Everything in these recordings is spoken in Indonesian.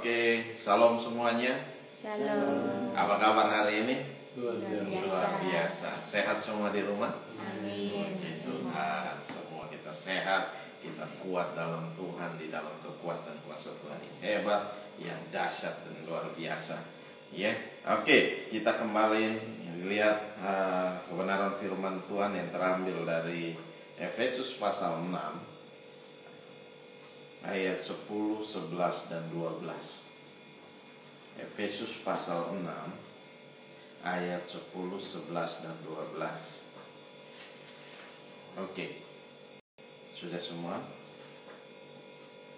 Oke, salam semuanya. Shalom. Apa kabar hari ini? Luar Luar biasa. Sehat semua di rumah? Amin. Puji Tuhan, semua kita sehat, kita kuat dalam Tuhan, di dalam kekuatan kuasa Tuhan yang hebat, yang dahsyat dan luar biasa. Ya, oke, kita kembali lihat kebenaran firman Tuhan yang terambil dari Efesus pasal 6 ayat 10, 11 dan 12. Efesus pasal 6 ayat 10, 11 dan 12. Oke. Sudah semua?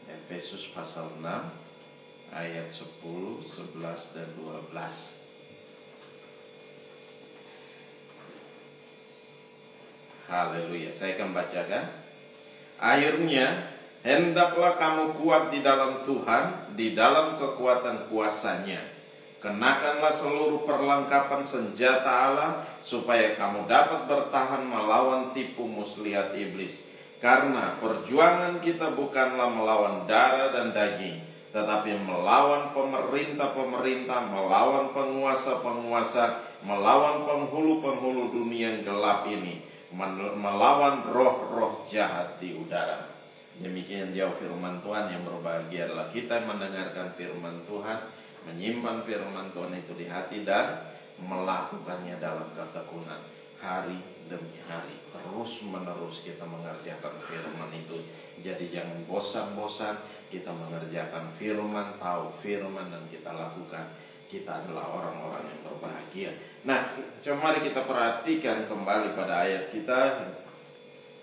Efesus pasal 6 ayat 10, 11 dan 12. Haleluya. Saya akan bacakan. Akhirnya hendaklah kamu kuat di dalam Tuhan, di dalam kekuatan kuasa-Nya. Kenakanlah seluruh perlengkapan senjata Allah, supaya kamu dapat bertahan melawan tipu muslihat iblis. Karena perjuangan kita bukanlah melawan darah dan daging, tetapi melawan pemerintah-pemerintah, melawan penguasa-penguasa, melawan penghulu-penghulu dunia yang gelap ini, melawan roh-roh jahat di udara. Demikian jauh firman Tuhan. Yang berbahagia adalah kita mendengarkan firman Tuhan, menyimpan firman Tuhan itu di hati dan melakukannya dalam ketekunan hari demi hari. Terus menerus kita mengerjakan firman itu. Jadi jangan bosan-bosan kita mengerjakan firman, tahu firman dan kita lakukan. Kita adalah orang-orang yang berbahagia. Nah, mari kita perhatikan kembali pada ayat kita.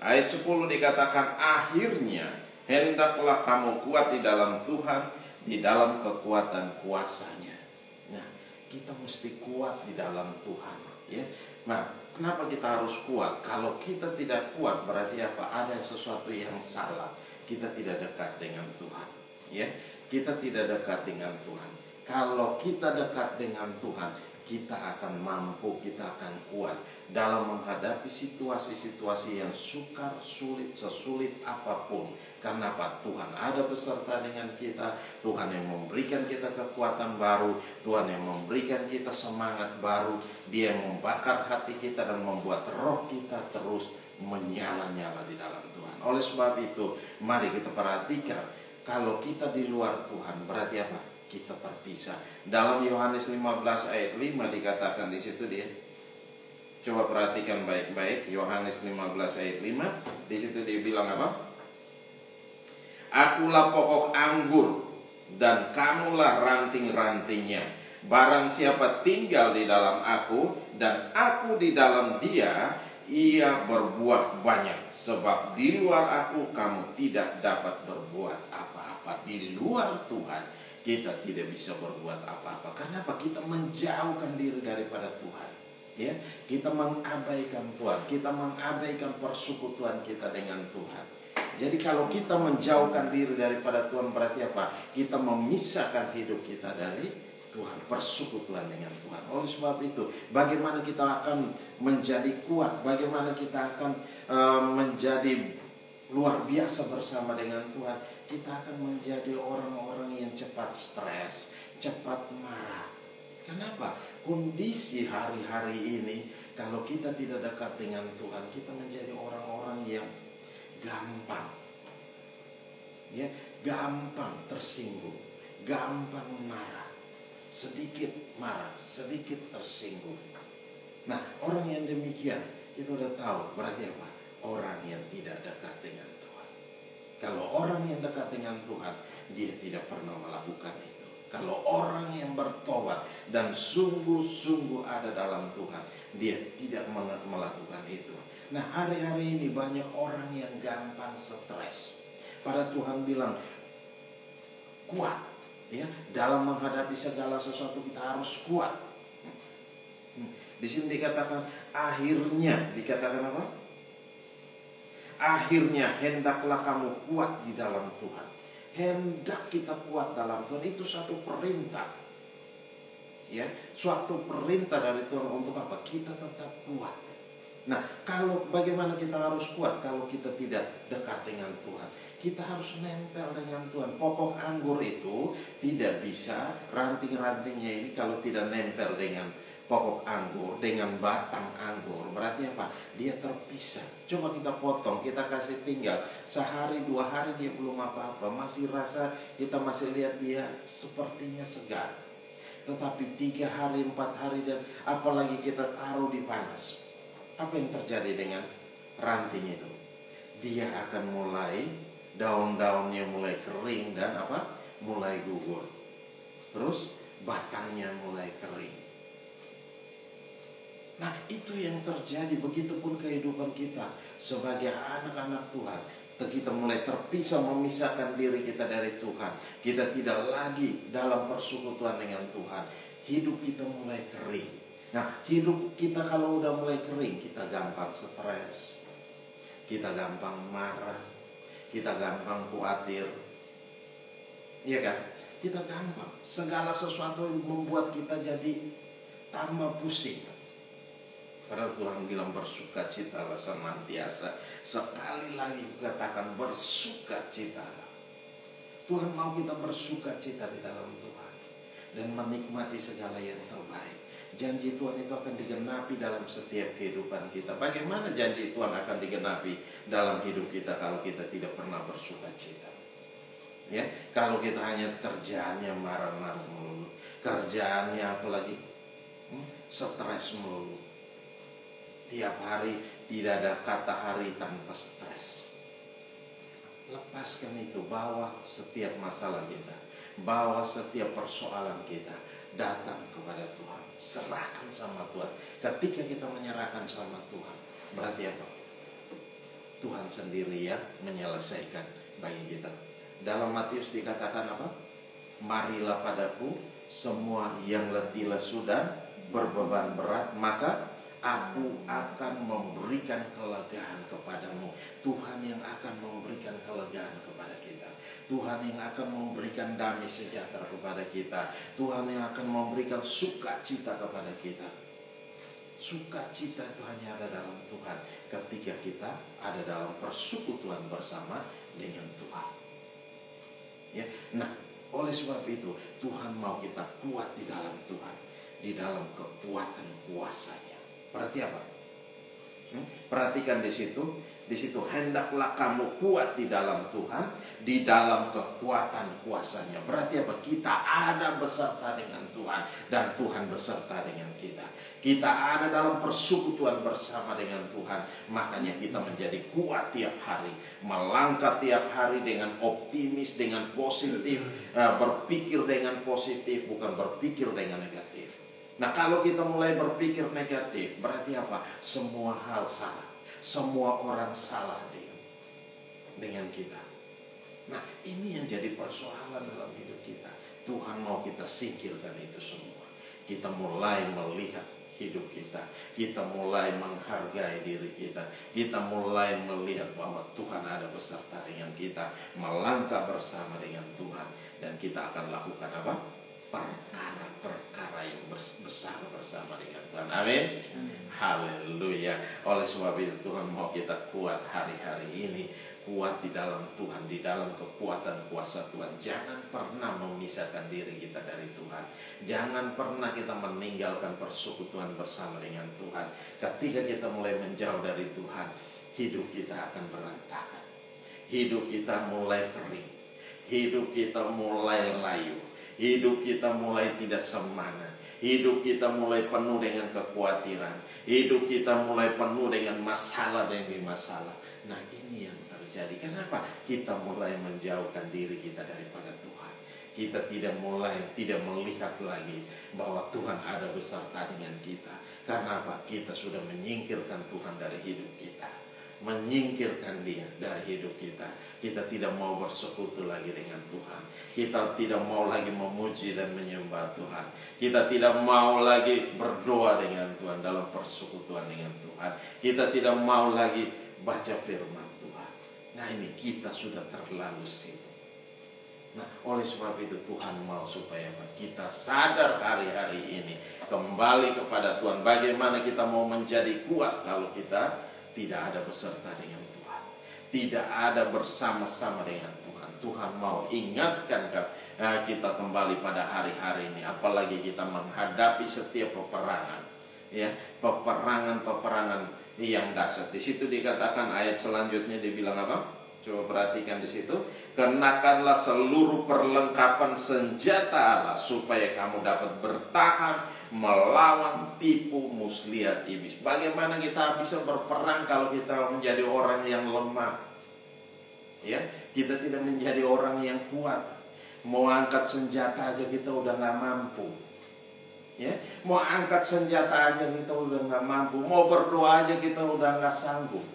Ayat 10 dikatakan, akhirnya hendaklah kamu kuat di dalam Tuhan, di dalam kekuatan kuasa-Nya. Nah, kita mesti kuat di dalam Tuhan, ya. Nah, kenapa kita harus kuat? Kalau kita tidak kuat berarti apa? Ada sesuatu yang salah. Kita tidak dekat dengan Tuhan, ya. Kita tidak dekat dengan Tuhan. Kalau kita dekat dengan Tuhan, kita akan mampu, kita akan kuat dalam menghadapi situasi-situasi yang sukar, sulit, sesulit apapun. Karena apa? Tuhan ada beserta dengan kita. Tuhan yang memberikan kita kekuatan baru. Tuhan yang memberikan kita semangat baru. Dia yang membakar hati kita dan membuat roh kita terus menyala-nyala di dalam Tuhan. Oleh sebab itu, mari kita perhatikan, kalau kita di luar Tuhan berarti apa? Kita terpisah. Dalam Yohanes 15 ayat 5 dikatakan di situ dia. Coba perhatikan baik-baik. Yohanes 15 ayat 5. Di situ dia bilang apa? Akulah pokok anggur dan kamulah ranting-rantingnya. Barang siapa tinggal di dalam aku dan aku di dalam dia, ia berbuah banyak. Sebab di luar aku kamu tidak dapat berbuat apa-apa. Di luar Tuhan kita tidak bisa berbuat apa-apa. Kenapa? Kita menjauhkan diri daripada Tuhan, ya. Kita mengabaikan Tuhan, kita mengabaikan persekutuan kita dengan Tuhan. Jadi kalau kita menjauhkan diri daripada Tuhan berarti apa? Kita memisahkan hidup kita dari Tuhan, persekutuan dengan Tuhan. Oleh sebab itu, bagaimana kita akan menjadi kuat? Bagaimana kita akan menjadi luar biasa bersama dengan Tuhan? Kita akan menjadi orang-orang yang cepat stres, cepat marah. Kenapa? Kondisi hari-hari ini, kalau kita tidak dekat dengan Tuhan, kita menjadi orang-orang yang gampang, ya, gampang tersinggung, gampang marah, sedikit marah, sedikit tersinggung. Nah, orang yang demikian, kita udah tahu berarti apa? Orang yang tidak dekat dengan Tuhan. Kalau orang yang dekat dengan Tuhan, dia tidak pernah melakukan itu. Kalau orang yang bertobat dan sungguh-sungguh ada dalam Tuhan, dia tidak melakukan itu. Nah, hari-hari ini banyak orang yang gampang stres. Pada Tuhan bilang, kuat, ya, dalam menghadapi segala sesuatu kita harus kuat. Di sini dikatakan akhirnya, dikatakan apa? Akhirnya hendaklah kamu kuat di dalam Tuhan. Hendak kita kuat dalam Tuhan, itu satu perintah, ya, suatu perintah dari Tuhan untuk apa? Kita tetap kuat. Nah, kalau bagaimana kita harus kuat kalau kita tidak dekat dengan Tuhan? Kita harus nempel dengan Tuhan. Pokok anggur itu tidak bisa bisa ranting-rantingnya ini kalau tidak nempel dengan pokok anggur, dengan batang anggur, berarti apa? Dia terpisah. Coba kita potong, kita kasih tinggal sehari 2 hari dia belum apa-apa, masih rasa, kita masih lihat dia sepertinya segar. Tetapi 3 hari, 4 hari, dan apalagi kita taruh di panas, apa yang terjadi dengan ranting itu? Dia akan mulai, daun-daunnya mulai kering dan apa? Mulai gugur. Terus batangnya mulai kering. Nah, itu yang terjadi. Begitupun kehidupan kita sebagai anak-anak Tuhan. Kita mulai terpisah, memisahkan diri kita dari Tuhan. Kita tidak lagi dalam persekutuan dengan Tuhan. Hidup kita mulai kering. Nah, hidup kita kalau udah mulai kering, kita gampang stres, kita gampang marah, kita gampang khawatir. Iya kan? Kita gampang. Segala sesuatu yang membuat kita jadi tambah pusing. Padahal Tuhan bilang bersukacitalah senantiasa. Sekali lagi katakan bersukacitalah. Tuhan mau kita bersukacita di dalam Tuhan dan menikmati segala yang terbaik. Janji Tuhan itu akan digenapi dalam setiap kehidupan kita. Bagaimana janji Tuhan akan digenapi dalam hidup kita kalau kita tidak pernah bersukacita? Ya, kalau kita hanya kerjaannya marah-marah melulu, kerjaannya apalagi stres melulu. Tiap hari tidak ada kata hari tanpa stres. Lepaskan itu, bawa setiap masalah kita, bawa setiap persoalan kita datang kepada Tuhan. Serahkan sama Tuhan. Ketika kita menyerahkan sama Tuhan, berarti apa? Tuhan sendiri yang menyelesaikan bagi kita. Dalam Matius dikatakan apa? Marilah padaku semua yang letih lesu dan berbeban berat, maka Aku akan memberikan kelegaan kepadamu. Tuhan yang akan memberikan kelegaan kepada kita. Tuhan yang akan memberikan damai sejahtera kepada kita. Tuhan yang akan memberikan sukacita kepada kita. Sukacita itu hanya ada dalam Tuhan ketika kita ada dalam persekutuan bersama dengan Tuhan. Ya, nah, oleh sebab itu Tuhan mau kita kuat di dalam Tuhan, di dalam kekuatan kuasa-Nya. Berarti apa? Perhatikan di situ hendaklah kamu kuat di dalam Tuhan, di dalam kekuatan kuasa-Nya. Berarti apa? Kita ada beserta dengan Tuhan dan Tuhan beserta dengan kita. Kita ada dalam persekutuan bersama dengan Tuhan. Makanya kita menjadi kuat tiap hari, melangkah tiap hari dengan optimis, dengan positif, berpikir dengan positif, bukan berpikir dengan negatif. Nah, kalau kita mulai berpikir negatif, berarti apa? Semua hal salah. Semua orang salah dengan kita. Nah, ini yang jadi persoalan dalam hidup kita. Tuhan mau kita singkirkan itu semua. Kita mulai melihat hidup kita. Kita mulai menghargai diri kita. Kita mulai melihat bahwa Tuhan ada beserta dengan kita. Melangkah bersama dengan Tuhan. Dan kita akan lakukan apa? Perkara-perkara yang besar bersama dengan Tuhan. Amin. Haleluya. Oleh sebab itu Tuhan mau kita kuat hari-hari ini, kuat di dalam Tuhan, di dalam kekuatan kuasa Tuhan. Jangan pernah memisahkan diri kita dari Tuhan. Jangan pernah kita meninggalkan persekutuan bersama dengan Tuhan. Ketika kita mulai menjauh dari Tuhan, hidup kita akan berantakan. Hidup kita mulai kering. Hidup kita mulai layu. Hidup kita mulai tidak semangat. Hidup kita mulai penuh dengan kekhawatiran. Hidup kita mulai penuh dengan masalah demi masalah. Nah, ini yang terjadi. Kenapa? Kita mulai menjauhkan diri kita daripada Tuhan. Kita tidak melihat lagi bahwa Tuhan ada beserta dengan kita. Karena apa? Kita sudah menyingkirkan Tuhan dari hidup kita. Menyingkirkan Dia dari hidup kita. Kita tidak mau bersekutu lagi dengan Tuhan. Kita tidak mau lagi memuji dan menyembah Tuhan. Kita tidak mau lagi berdoa dengan Tuhan dalam persekutuan dengan Tuhan. Kita tidak mau lagi baca firman Tuhan. Nah, ini kita sudah terlalu sibuk. Nah, oleh sebab itu Tuhan mau supaya kita sadar hari-hari ini, kembali kepada Tuhan. Bagaimana kita mau menjadi kuat kalau kita tidak ada beserta dengan Tuhan, tidak ada bersama-sama dengan Tuhan. Tuhan mau ingatkan kita kembali pada hari-hari ini, apalagi kita menghadapi setiap peperangan, ya, peperangan yang dahsyat. Di situ dikatakan ayat selanjutnya dibilang apa? Coba perhatikan di situ. Kenakanlah seluruh perlengkapan senjata Allah supaya kamu dapat bertahan melawan tipu muslihat iblis. Bagaimana kita bisa berperang kalau kita menjadi orang yang lemah? Ya, kita tidak menjadi orang yang kuat. Mau angkat senjata aja kita udah nggak mampu. Ya, mau angkat senjata aja kita udah nggak mampu. Mau berdoa aja kita udah nggak sanggup.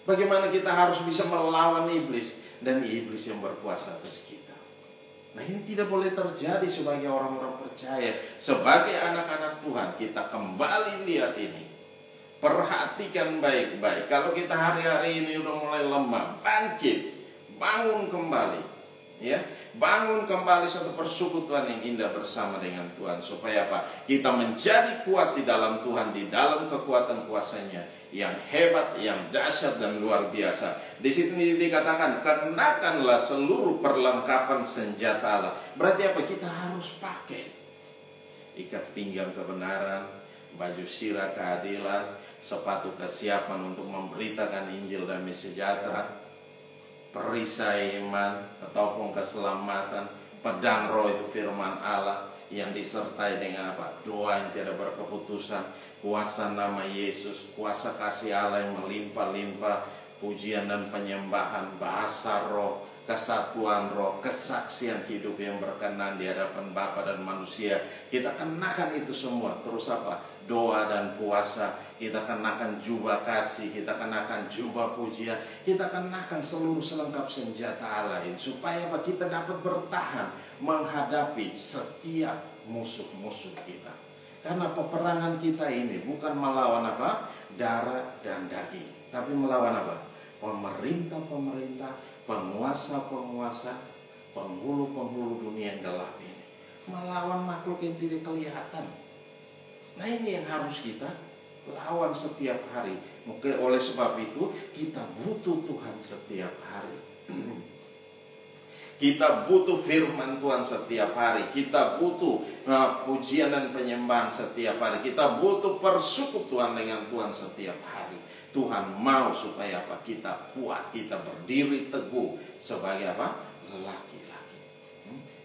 Bagaimana kita harus bisa melawan iblis, dan iblis yang berkuasa atas kita. Nah, ini tidak boleh terjadi sebagai orang-orang percaya. Sebagai anak-anak Tuhan, kita kembali lihat ini. Perhatikan baik-baik. Kalau kita hari-hari ini udah mulai lemah, bangkit, bangun kembali. Ya, bangun kembali satu persekutuan yang indah bersama dengan Tuhan. Supaya apa? Kita menjadi kuat di dalam Tuhan, di dalam kekuatan kuasanya yang hebat, yang dahsyat dan luar biasa. Di sini dikatakan, kenakanlah seluruh perlengkapan senjata Allah. Berarti apa? Kita harus pakai ikat pinggang kebenaran, baju sirah keadilan, sepatu kesiapan untuk memberitakan Injil damai sejahtera, perisai iman, ketopong keselamatan, pedang roh itu firman Allah yang disertai dengan apa? Doa yang tidak berkeputusan, kuasa nama Yesus, kuasa kasih Allah yang melimpah-limpah, pujian dan penyembahan, bahasa roh, kesatuan roh, kesaksian hidup yang berkenan di hadapan Bapa dan manusia. Kita kenakan itu semua. Terus apa? Doa dan puasa. Kita kenakan jubah kasih, kita kenakan jubah pujian, kita kenakan seluruh selengkap senjata Allah ini, supaya apa? Kita dapat bertahan menghadapi setiap musuh-musuh kita. Karena peperangan kita ini bukan melawan apa? Darah dan daging, tapi melawan apa? Pemerintah-pemerintah, penguasa-penguasa, penghulu-penghulu dunia yang gelap ini. Melawan makhluk yang tidak kelihatan. Nah, ini yang harus kita lawan setiap hari. Mungkin oleh sebab itu kita butuh Tuhan setiap hari. Kita butuh firman Tuhan setiap hari. Kita butuh pujian dan penyembahan setiap hari. Kita butuh persekutuan dengan Tuhan setiap hari. Tuhan mau supaya apa? Kita kuat, kita berdiri teguh sebagai apa? Laki-laki.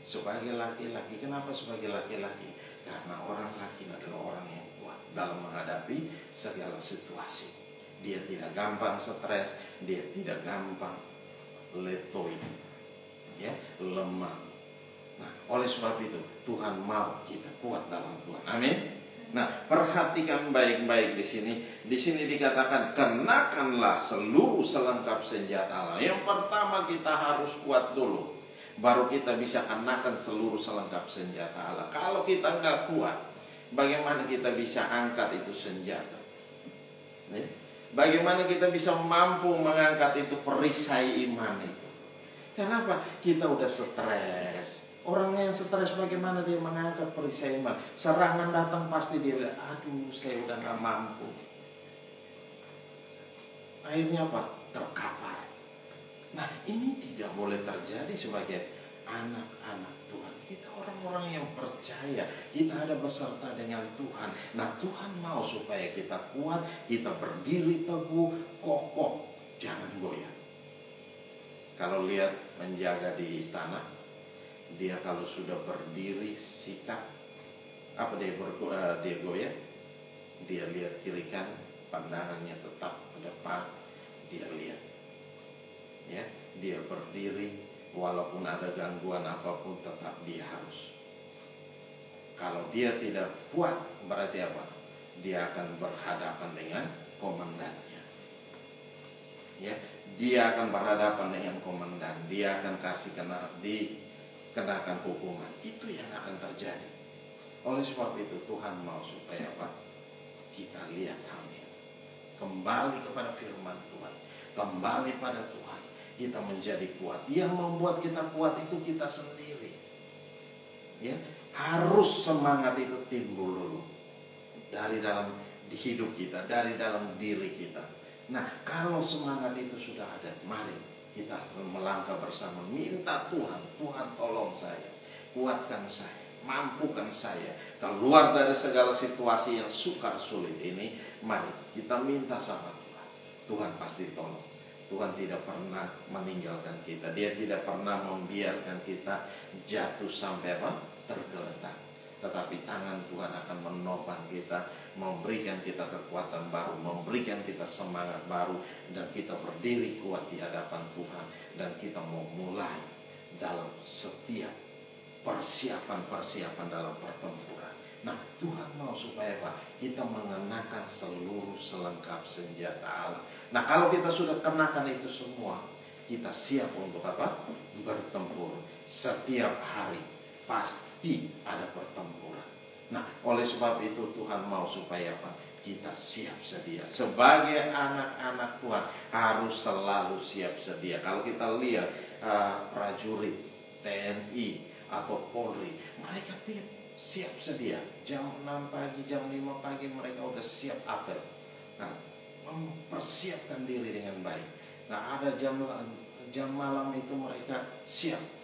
Sebagai laki-laki. Kenapa sebagai laki-laki? Karena orang laki adalah orang yang kuat dalam menghadapi segala situasi. Dia tidak gampang stres, dia tidak gampang letoi, ya, lemah. Nah, oleh sebab itu Tuhan mau kita kuat dalam Tuhan. Amin. Nah, perhatikan baik-baik di sini. Di sini dikatakan, kenakanlah seluruh selengkap senjata Allah. Yang pertama kita harus kuat dulu, baru kita bisa kenakan seluruh selengkap senjata Allah. Kalau kita nggak kuat, bagaimana kita bisa angkat itu senjata? Bagaimana kita bisa mampu mengangkat itu perisai iman itu? Kenapa? Kita udah stres. Orang yang stres bagaimana dia mengangkat perisai iman? Serangan datang pasti dia bilang, aduh saya udah gak mampu. Akhirnya apa? Terkapar. Nah, ini tidak boleh terjadi sebagai anak-anak Tuhan. Kita orang-orang yang percaya, kita ada beserta dengan Tuhan. Nah, Tuhan mau supaya kita kuat, kita berdiri teguh, kokoh, jangan goyah. Kalau lihat menjaga di istana, dia kalau sudah berdiri sikap, apa dia goyah? Dia lihat kiri kanan, pandangannya tetap ke depan, dia lihat. Ya, dia berdiri walaupun ada gangguan apapun, tetap dia harus. Kalau dia tidak kuat, berarti apa? Dia akan berhadapan dengan komandannya. Ya, dia akan berhadapan dengan komandan. Dia akan dikenakan hukuman. Itu yang akan terjadi. Oleh sebab itu Tuhan mau supaya apa? Kita lihat hal ini. Kembali kepada firman Tuhan. Kembali pada Tuhan. Kita menjadi kuat. Yang membuat kita kuat itu kita sendiri. Ya, harus semangat itu timbul dulu dari dalam hidup kita, dari dalam diri kita. Nah, kalau semangat itu sudah ada, mari kita melangkah bersama, minta Tuhan, Tuhan tolong saya, kuatkan saya, mampukan saya keluar dari segala situasi yang sukar sulit ini. Mari kita minta sama Tuhan. Tuhan pasti tolong. Tuhan tidak pernah meninggalkan kita. Dia tidak pernah membiarkan kita jatuh sampai tergeletak. Tetapi tangan Tuhan akan menopang kita, memberikan kita kekuatan baru, memberikan kita semangat baru, dan kita berdiri kuat di hadapan Tuhan. Dan kita mau mulai dalam setiap persiapan dalam pertempuran. Nah, Tuhan mau supaya kita mengenakan seluruh selengkap senjata Allah. Nah, kalau kita sudah kenakan itu semua, kita siap untuk bertempur. Setiap hari pasti ada pertempuran. Nah, oleh sebab itu Tuhan mau supaya kita siap sedia. Sebagai anak-anak Tuhan harus selalu siap sedia. Kalau kita lihat prajurit TNI atau Polri, mereka siap sedia. Jam 6 pagi, jam 5 pagi mereka udah siap apel. Nah, mempersiapkan diri dengan baik. Nah, ada jam malam itu mereka siap.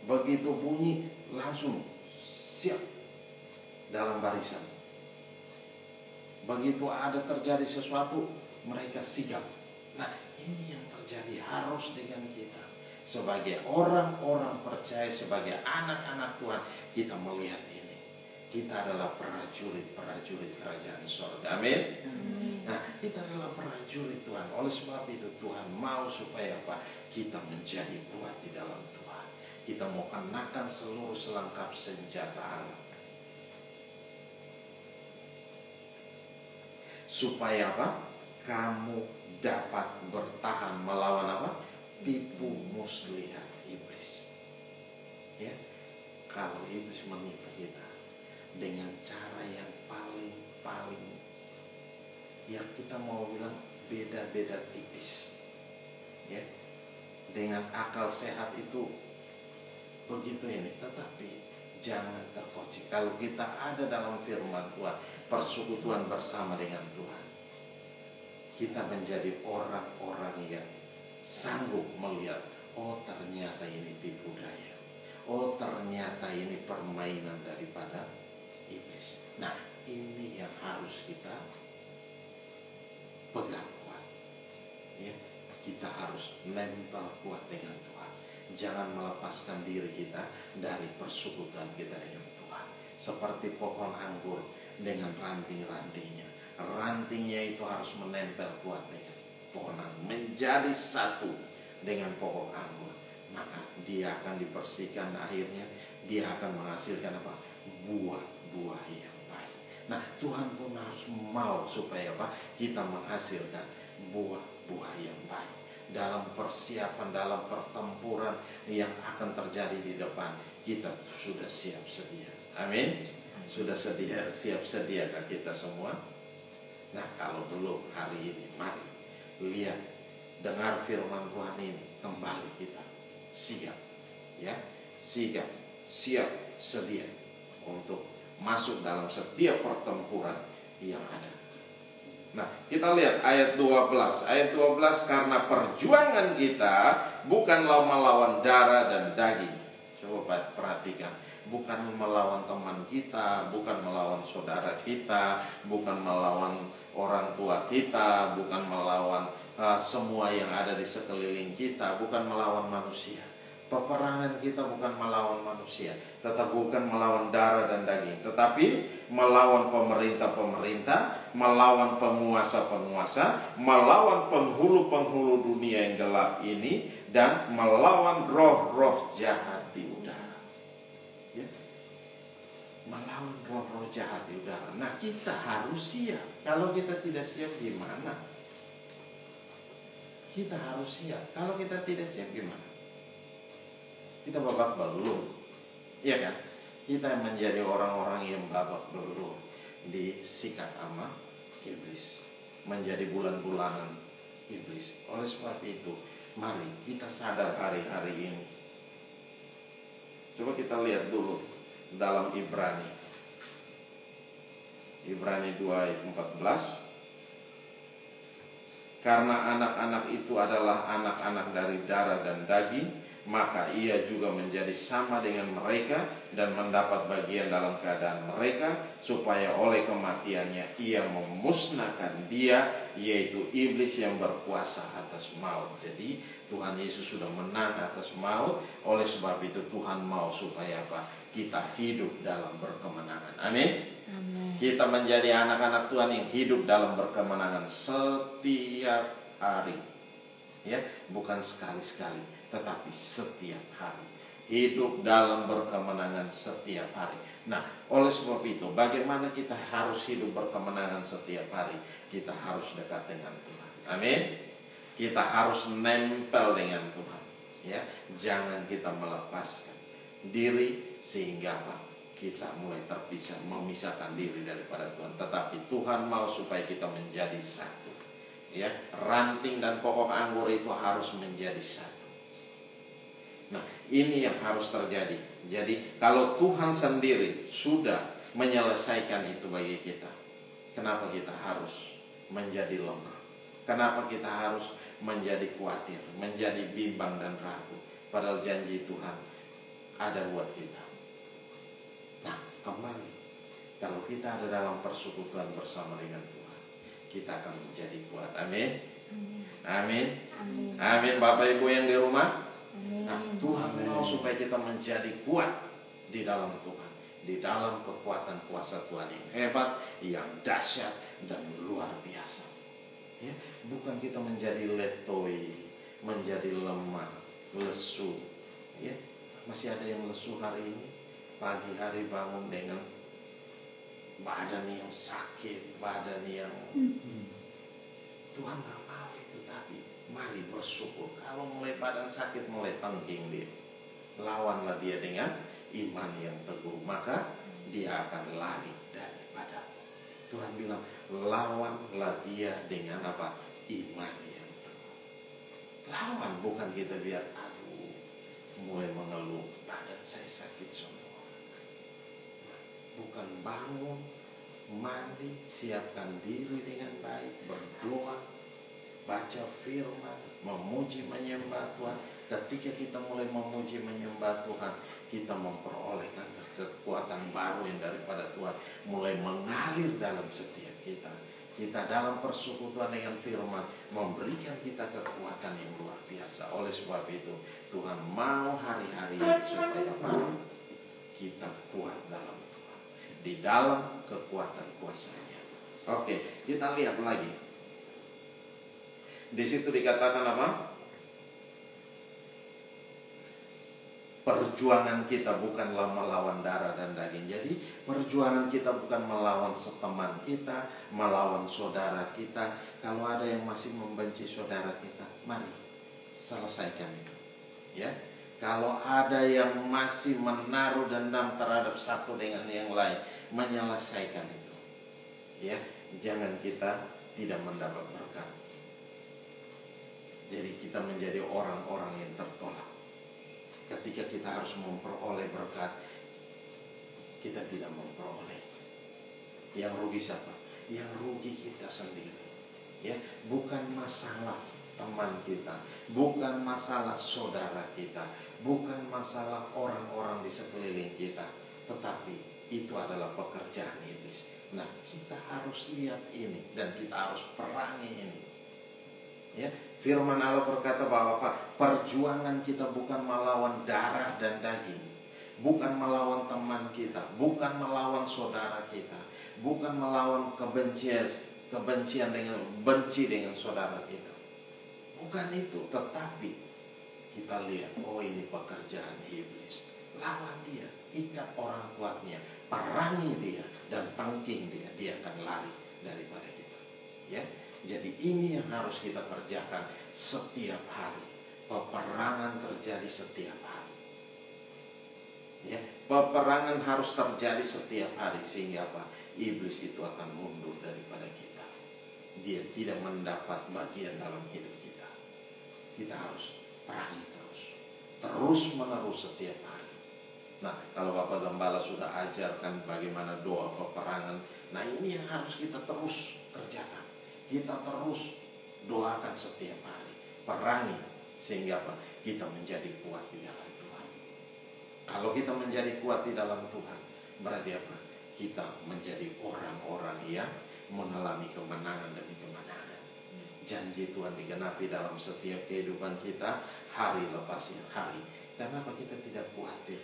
Begitu bunyi langsung siap dalam barisan. Begitu ada terjadi sesuatu, mereka sigap. Nah, ini yang terjadi harus dengan kita. Sebagai orang-orang percaya, sebagai anak-anak Tuhan, kita melihat ini. Kita adalah prajurit-prajurit kerajaan sorga. Amin. Nah, kita adalah prajurit Tuhan. Oleh sebab itu Tuhan mau supaya kita menjadi kuat di dalam Tuhan. Kita mau kenakan seluruh selengkap senjata Allah. Supaya kamu dapat bertahan melawan tipu muslihat iblis. Ya, kalau iblis menipu kita dengan cara yang paling yang kita mau bilang beda-beda tipis, ya, dengan akal sehat itu begitu ini. Tetapi jangan terkocik. Kalau kita ada dalam firman Tuhan, persekutuan bersama dengan Tuhan, kita menjadi orang-orang yang sanggup melihat, oh ternyata ini tipu daya, oh ternyata ini permainan daripada iblis. Nah, ini yang harus kita pegang kuat, ya. Kita harus nempel kuat dengan Tuhan. Jangan melepaskan diri kita dari persekutuan kita dengan Tuhan. Seperti pohon anggur dengan ranting-rantingnya. Rantingnya itu harus menempel kuat dengan pohon anggur, menjadi satu dengan pohon anggur. Maka dia akan dibersihkan, akhirnya dia akan menghasilkan buah-buah yang baik. Nah, Tuhan pun harus mau supaya kita menghasilkan buah-buah yang baik dalam persiapan, dalam pertempuran yang akan terjadi di depan. Kita sudah siap sedia. Amin. Sudah siap sediakah kita semua? Nah, kalau belum hari ini, mari lihat, dengar firman Tuhan ini, kembali kita siap, ya, siap sedia untuk masuk dalam setiap pertempuran yang ada. Nah, kita lihat ayat 12. Ayat 12, karena perjuangan kita bukanlah melawan darah dan daging. Coba perhatikan, bukan melawan teman kita, bukan melawan saudara kita, bukan melawan orang tua kita, bukan melawan semua yang ada di sekeliling kita, bukan melawan manusia. Peperangan kita bukan melawan manusia, tetap bukan melawan darah dan daging, tetapi melawan pemerintah-pemerintah, melawan penguasa-penguasa, melawan penghulu-penghulu dunia yang gelap ini, dan melawan roh-roh jahat di udara. Ya? Melawan roh-roh jahat di udara. Nah, kita harus siap. Kalau kita tidak siap gimana? Kita harus siap. Kalau kita tidak siap gimana? Kita babak belur, iya kan? Kita menjadi orang-orang yang babak belur, disikat sama iblis, menjadi bulan-bulanan iblis. Oleh sebab itu, mari kita sadar hari-hari ini. Coba kita lihat dulu dalam Ibrani 2 ayat 14. Karena anak-anak itu adalah anak-anak dari darah dan daging, maka ia juga menjadi sama dengan mereka dan mendapat bagian dalam keadaan mereka, supaya oleh kematiannya ia memusnahkan dia, yaitu iblis yang berkuasa atas maut. Jadi Tuhan Yesus sudah menang atas maut. Oleh sebab itu Tuhan mau supaya apa? Kita hidup dalam berkemenangan. Amin. Kita menjadi anak-anak Tuhan yang hidup dalam berkemenangan setiap hari. Ya, bukan sekali-sekali, tetapi setiap hari. Hidup dalam berkemenangan setiap hari. Nah, oleh sebab itu, bagaimana kita harus hidup berkemenangan setiap hari? Kita harus dekat dengan Tuhan. Amin. Kita harus nempel dengan Tuhan. Ya, jangan kita melepaskan diri sehingga apa? Kita mulai terpisah, memisahkan diri daripada Tuhan. Tetapi Tuhan mau supaya kita menjadi satu. Ya, ranting dan pokok anggur itu harus menjadi satu. Nah, ini yang harus terjadi. Jadi, kalau Tuhan sendiri sudah menyelesaikan itu bagi kita, kenapa kita harus menjadi lemah? Kenapa kita harus menjadi khawatir, menjadi bimbang dan ragu? Padahal janji Tuhan ada buat kita. Nah, kembali, kalau kita ada dalam persekutuan bersama dengan Tuhan, kita akan menjadi kuat. Amin. Amin. Amin. Amin. Bapak Ibu yang di rumah, nah, Tuhan mau supaya kita menjadi kuat di dalam Tuhan, di dalam kekuatan kuasa Tuhan yang hebat, yang dahsyat dan luar biasa. Ya, bukan kita menjadi letoi, menjadi lemah, lesu. Ya, masih ada yang lesu hari ini. Pagi hari bangun dengan badan yang sakit, badan yang Tuhan gak mau itu. Tapi mari bersyukur. Kalau mulai badan sakit, mulai tengking dia, lawanlah dia dengan iman yang teguh, maka dia akan lari daripada. Tuhan bilang, lawanlah dia dengan apa? Iman yang teguh. Lawan, bukan kita biar aduh mulai mengeluh, badan saya sakit semua. Bukan bangun, mandi, siapkan diri dengan baik, berdoa, baca firman, memuji menyembah Tuhan. Ketika kita mulai memuji menyembah Tuhan, kita memperolehkan kekuatan baru yang daripada Tuhan mulai mengalir dalam setiap kita. Kita dalam persekutuan dengan firman memberikan kita kekuatan yang luar biasa. Oleh sebab itu Tuhan mau hari-hari supaya apa? Kita kuat dalam Tuhan, di dalam kekuatan kuasa-Nya. Oke, kita lihat lagi. Di situ dikatakan apa? Perjuangan kita bukanlah melawan darah dan daging. Jadi perjuangan kita bukan melawan teman kita, melawan saudara kita. Kalau ada yang masih membenci saudara kita, mari selesaikan itu. Ya, kalau ada yang masih menaruh dendam terhadap satu dengan yang lain, menyelesaikan itu. Ya, jangan kita tidak mendapat berkat. Jadi kita menjadi orang-orang yang tertolak. Ketika kita harus memperoleh berkat, kita tidak memperoleh. Yang rugi siapa? Yang rugi kita sendiri. Ya, bukan masalah teman kita, bukan masalah saudara kita, bukan masalah orang-orang di sekeliling kita, tetapi itu adalah pekerjaan iblis. Nah, kita harus lihat ini dan kita harus perangi ini. Ya, firman Allah berkata bahwa perjuangan kita bukan melawan darah dan daging, bukan melawan teman kita, bukan melawan saudara kita, bukan melawan kebencian dengan benci dengan saudara kita. Bukan itu, tetapi kita lihat, oh ini pekerjaan iblis. Lawan dia, ikat orang kuatnya, perangi dia dan tangking dia, dia akan lari daripada kita. Ya. Jadi ini yang harus kita kerjakan setiap hari. Peperangan terjadi setiap hari. Ya, peperangan harus terjadi setiap hari sehingga apa? Iblis itu akan mundur daripada kita. Dia tidak mendapat bagian dalam hidup kita. Kita harus perangi terus menerus setiap hari. Nah, kalau Bapak Gembala sudah ajarkan bagaimana doa peperangan, nah ini yang harus kita terus kerjakan. Kita terus Doakan setiap hari, perangi, sehingga apa? Kita menjadi kuat di dalam Tuhan. Kalau kita menjadi kuat di dalam Tuhan, berarti apa? Kita menjadi orang-orang yang mengalami kemenangan demi kemenangan. Janji Tuhan digenapi dalam setiap kehidupan kita, hari lepas hari. Kenapa kita tidak khawatir?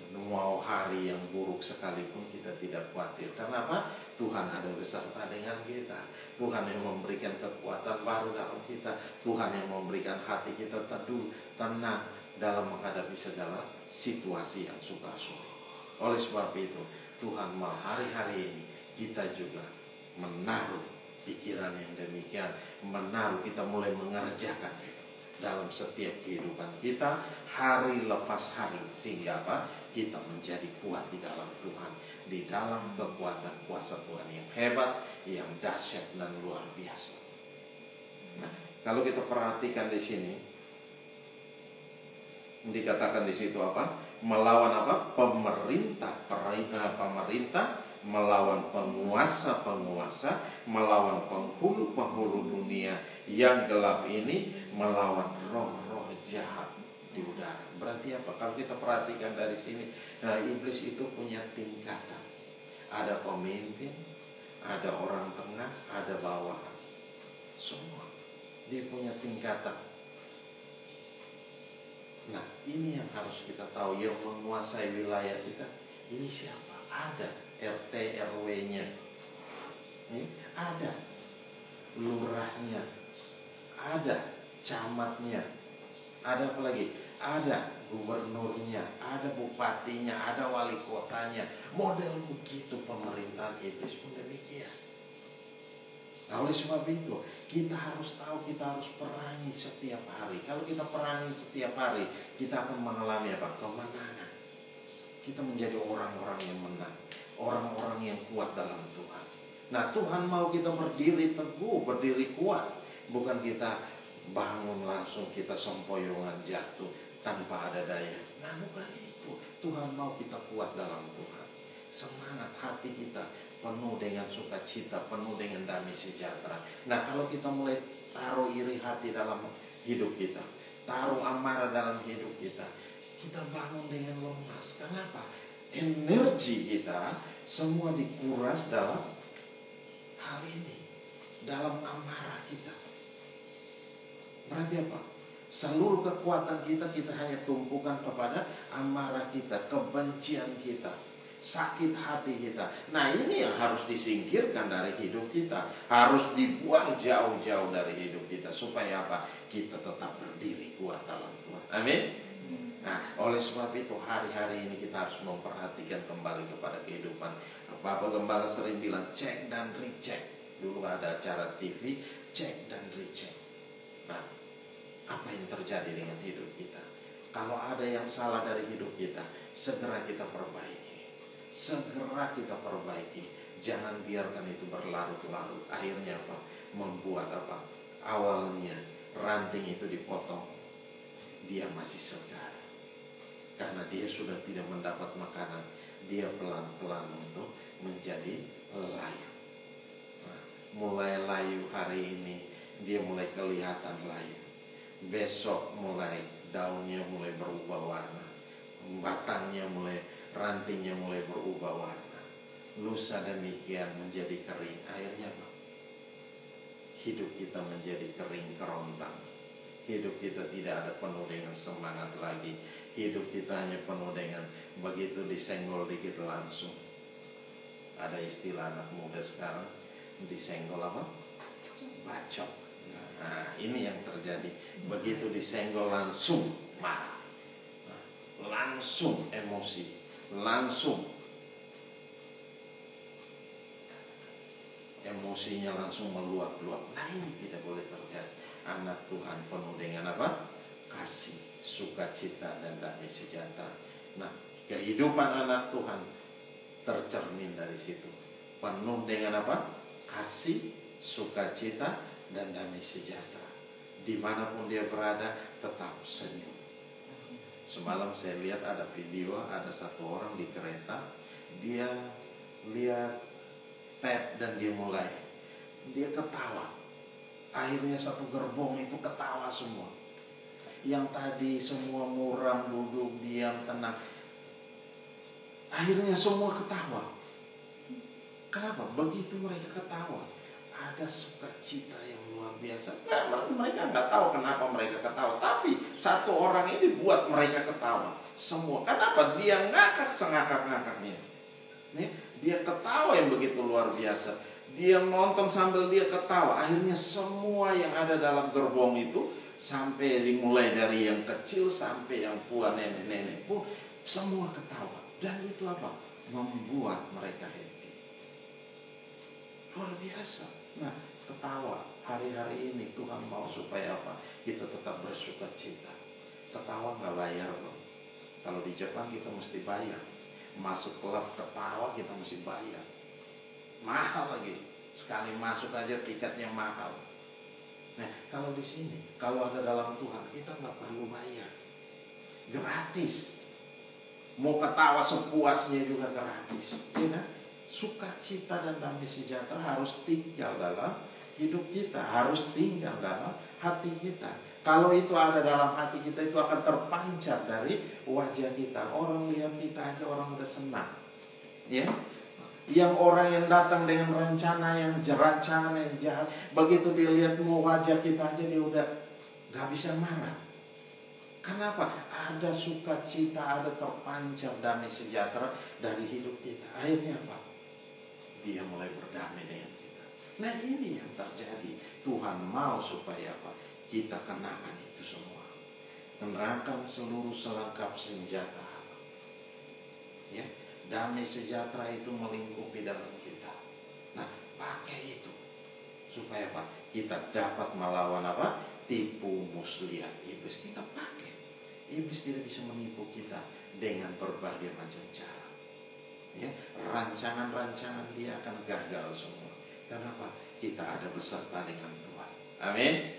Mau hari yang buruk sekalipun kita tidak khawatir. Kenapa? Tuhan ada beserta dengan kita. Tuhan yang memberikan kekuatan baru dalam kita. Tuhan yang memberikan hati kita teduh, tenang dalam menghadapi segala situasi yang sukar sulit. Oleh sebab itu, Tuhan mau hari-hari ini kita juga menaruh pikiran yang demikian, menaruh, kita mulai mengerjakan itu dalam setiap kehidupan kita, hari lepas hari, sehingga apa? Kita menjadi kuat di dalam Tuhan, di dalam kekuatan kuasa Tuhan yang hebat, yang dahsyat dan luar biasa. Nah, kalau kita perhatikan di sini, dikatakan di situ apa? Melawan apa? Pemerintah melawan penguasa-penguasa, melawan penghulu-penghulu dunia yang gelap ini, melawan roh-roh jahat di udara. Berarti apa? Kalau kita perhatikan dari sini, nah, iblis itu punya tingkatan. Ada pemimpin, ada orang tengah, ada bawahan. Semua dia punya tingkatan. Nah, ini yang harus kita tahu, yang menguasai wilayah kita. Ini siapa? Ada RT RW-nya, ada lurahnya, ada camatnya, ada apa lagi? Ada gubernurnya, ada bupatinya, ada wali kotanya. Model begitu pemerintahan iblis pun demikian. Nah, oleh sebab itu kita harus tahu, kita harus perangi setiap hari. Kalau kita perangi setiap hari, kita akan mengalami apa? Kemenangan. Kita menjadi orang-orang yang menang, orang-orang yang kuat dalam Tuhan. Nah, Tuhan mau kita berdiri teguh, berdiri kuat. Bukan kita bangun langsung kita sempoyongan jatuh tanpa ada daya. Nah, bukan itu. Tuhan mau kita kuat dalam Tuhan. Semangat hati kita penuh dengan sukacita, penuh dengan damai sejahtera. Nah, kalau kita mulai taruh iri hati dalam hidup kita, taruh amarah dalam hidup kita, kita bangun dengan lemas. Kenapa? Energi kita semua dikuras dalam hal ini, dalam amarah kita. Berarti apa? Seluruh kekuatan kita hanya tumpukan kepada amarah kita, kebencian kita, sakit hati kita. Nah, ini yang harus disingkirkan dari hidup kita, harus dibuang jauh-jauh dari hidup kita, supaya apa? Kita tetap berdiri kuat dalam Tuhan. Amin. Nah, oleh sebab itu hari-hari ini kita harus memperhatikan kembali kepada kehidupan. Bapak Gembala sering bilang cek dan recheck. Dulu ada acara TV, cek dan recheck. Nah, apa yang terjadi dengan hidup kita? Kalau ada yang salah dari hidup kita, segera kita perbaiki. Segera kita perbaiki. Jangan biarkan itu berlarut-larut. Akhirnya apa? Membuat apa? Awalnya ranting itu dipotong, dia masih segar. Karena dia sudah tidak mendapat makanan, dia pelan-pelan untuk menjadi layu. Nah, mulai layu hari ini, dia mulai kelihatan layu. Besok mulai daunnya mulai berubah warna, batangnya mulai, rantingnya mulai berubah warna. Lusa demikian menjadi kering. Akhirnya apa? Hidup kita menjadi kering kerontang. Hidup kita tidak ada penuh dengan semangat lagi. Hidup kita hanya penuh dengan begitu disenggol dikit langsung. Ada istilah anak muda sekarang, disenggol apa? Bacok. Nah, ini yang terjadi. Begitu disenggol langsung marah. Nah, langsung emosi. Langsung emosinya langsung meluap-luap. Nah, ini tidak boleh terjadi. Anak Tuhan penuh dengan apa? Kasih, sukacita, dan damai sejahtera. Nah, kehidupan anak Tuhan tercermin dari situ. Penuh dengan apa? Kasih, sukacita, dan damai sejahtera. Dimanapun dia berada, tetap senyum. Semalam saya lihat ada video, ada satu orang di kereta, dia lihat tab dan dia ketawa. Akhirnya satu gerbong itu ketawa semua. Yang tadi semua muram, duduk, diam, tenang. Akhirnya semua ketawa. Kenapa? Begitu mereka ketawa, ada sukacita yang luar biasa. Mereka nggak tahu kenapa mereka ketawa. Tapi satu orang ini buat mereka ketawa. Semua. Kenapa? Dia ngakak sengakak-ngakaknya. Dia ketawa yang begitu luar biasa. Dia nonton sambil dia ketawa. Akhirnya semua yang ada dalam gerbong itu, sampai dimulai dari yang kecil sampai yang tua, nenek-nenek pun semua ketawa. Dan itu apa? Membuat mereka happy. Luar biasa. Nah, ketawa hari-hari ini Tuhan mau supaya apa? Kita tetap bersuka cita. Ketawa nggak bayar loh. Kalau di Jepang kita mesti bayar. Masuk klub ketawa kita mesti bayar. Mahal lagi. Sekali masuk aja tiketnya mahal. Nah, kalau di sini, kalau ada dalam Tuhan, kita nggak perlu bayar. Gratis. Mau ketawa sepuasnya juga gratis. Ya kan? Sukacita dan damai sejahtera harus tinggal dalam hidup kita. Harus tinggal dalam hati kita. Kalau itu ada dalam hati kita, itu akan terpancar dari wajah kita. Orang lihat kita aja orang udah senang. Ya. Yang orang yang datang dengan rencana yang jahat, begitu dia lihat wajah kita aja dia udah gak bisa marah. Kenapa? Ada sukacita, ada terpancar damai sejahtera dari hidup kita. Akhirnya apa? Dia mulai berdamai dengan kita. Nah, ini yang terjadi. Tuhan mau supaya apa? Kita kenakan itu semua. Kenakan seluruh selengkap senjata. Ya. Damai sejahtera itu melingkupi dalam kita. Nah, pakai itu supaya apa? Kita dapat melawan apa? Tipu muslihat iblis. Kita pakai. Iblis tidak bisa menipu kita dengan berbagai macam cara. Ya, rancangan-rancangan dia akan gagal semua. Kenapa? Kita ada beserta dengan Tuhan. Amin.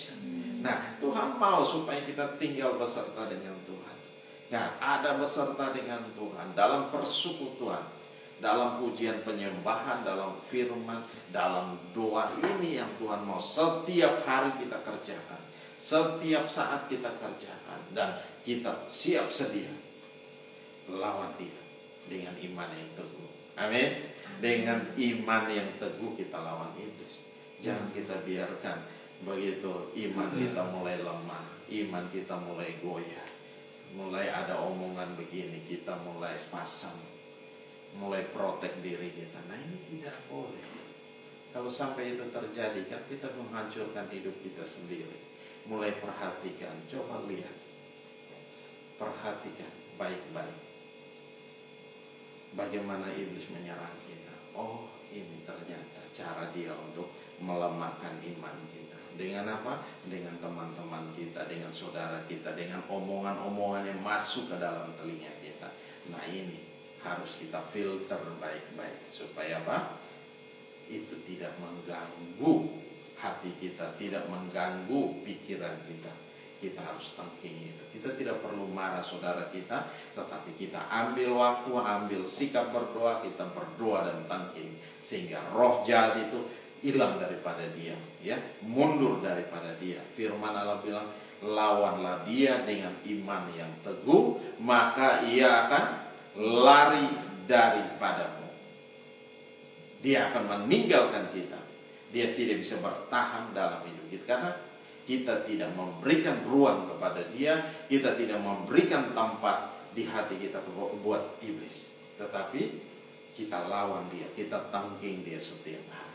Nah, Tuhan mau supaya kita tinggal beserta dengan Tuhan. Nah, ada beserta dengan Tuhan dalam persekutuan, dalam pujian penyembahan, dalam firman, dalam doa. Ini yang Tuhan mau setiap hari kita kerjakan, setiap saat kita kerjakan, dan kita siap sedia lawan dia dengan iman yang teguh. Amin. Dengan iman yang teguh kita lawan iblis. Jangan kita biarkan begitu iman kita mulai lemah, iman kita mulai goyah. Mulai ada omongan begini, kita mulai pasang, mulai protek diri kita. Nah, ini tidak boleh. Kalau sampai itu terjadi, kan kita menghancurkan hidup kita sendiri. Mulai perhatikan, coba lihat, perhatikan baik-baik bagaimana iblis menyerang kita. Oh, ini ternyata cara dia untuk melemahkan iman kita. Dengan apa? Dengan teman-teman kita, dengan saudara kita, dengan omongan-omongan yang masuk ke dalam telinga kita. Nah, ini harus kita filter baik-baik supaya apa? Itu tidak mengganggu hati kita, tidak mengganggu pikiran kita. Kita harus tangking itu. Kita tidak perlu marah saudara kita, tetapi kita ambil waktu, ambil sikap berdoa, kita berdoa dan tangking sehingga roh jahat itu hilang daripada dia, ya, mundur daripada dia. Firman Allah bilang, lawanlah dia dengan iman yang teguh, maka ia akan lari daripadamu. Dia akan meninggalkan kita. Dia tidak bisa bertahan dalam hidup kita karena kita tidak memberikan ruang kepada dia, kita tidak memberikan tempat di hati kita buat iblis. Tetapi kita lawan dia, kita tangking dia setiap hari.